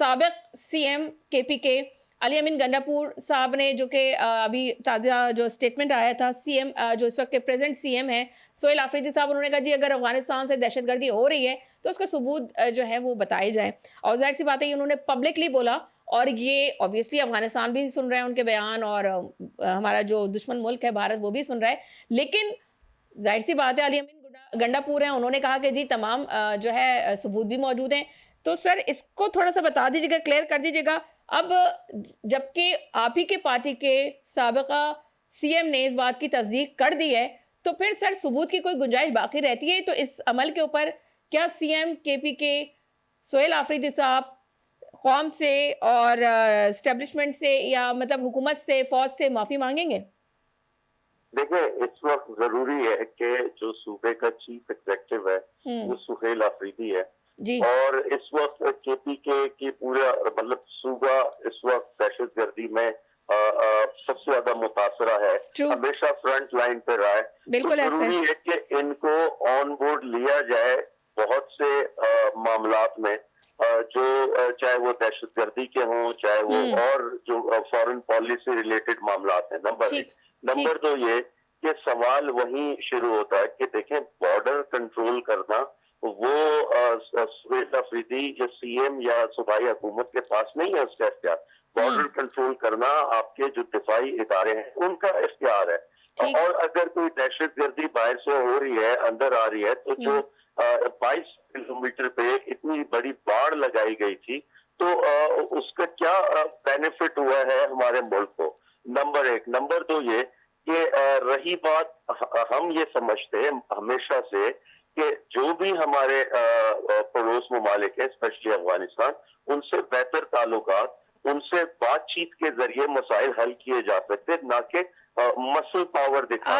साबिक CM KPK Ali अमीन गंडापुर साहब ने जो कि अभी ताज़ा जो स्टेटमेंट आया था सीएम जो इस वक्त के प्रेजेंट सीएम है सोहेल आफरीदी साहब, उन्होंने कहा जी अगर अफगानिस्तान से दहशतगर्दी हो रही है तो उसका सबूत जो है वो बताए जाए। और जाहिर सी बात है उन्होंने पब्लिकली बोला और ये ऑब्वियसली अफगानिस्तान भी सुन रहा है उनके बयान और हमारा जो दुश्मन मुल्क है भारत वो भी सुन रहा है। लेकिन जाहिर सी बात है अली अमीन गंडापुर हैं, उन्होंने कहा कि जी तमाम जो है सबूत भी मौजूद हैं। तो सर इसको थोड़ा-सा बता दीजिएगा, क्लियर कर दीजिएगा। अब जबकि आप ही के पार्टी के साबिका सीएम ने इस बात की तस्दीक कर दी है, तो फिर सर सबूत की कोई गुंजाइश बाकी रहती है? तो इस अमल के ऊपर क्या सीएम केपीके सोहेल आफरीदी साहब कौम से और एस्टेब्लिशमेंट से या मतलब हुकूमत से, फौज से माफी मांगेंगे? देखिए, इस वक्त जरूरी है कि जो सूबे का चीफ एग्जेक्टिव है वो सुहेल आफरीदी है जी। और इस वक्त केपीके की पूरा मतलब सूबा इस वक्त दहशतगर्दी में सबसे ज्यादा मुतासरा है, हमेशा फ्रंट लाइन पे रहा है। बिल्कुल तो जरूरी है कि इनको ऑन बोर्ड लिया जाए बहुत से मामलात में, जो चाहे वो दहशतगर्दी के हों, चाहे वो और जो फॉरेन पॉलिसी रिलेटेड मामलात हैं। नंबर दो ये कि सवाल वहीं शुरू होता है कि देखें बॉर्डर कंट्रोल करना वो सुहेल आफरीदी या सीएम या सूबाई हुकूमत के पास नहीं है उसका इख्तियार। बॉर्डर कंट्रोल करना आपके जो दिफाई इदारे हैं उनका इख्तियार है। और अगर कोई दहशतगर्दी बाहर से हो रही है, अंदर आ रही है, तो जो 22 किलोमीटर पे इतनी बड़ी बाढ़ लगाई गई थी, तो उसका क्या बेनिफिट हुआ है हमारे मुल्क को? नंबर एक। नंबर दो ये कि रही बात, हम ये समझते हैं हमेशा से कि जो भी हमारे पड़ोस ममालिक है, स्पेशली अफगानिस्तान, उनसे बेहतर ताल्लुकात, उनसे बातचीत के जरिए मसाइल हल किए जा सकते, ना कि मसल पावर दिखा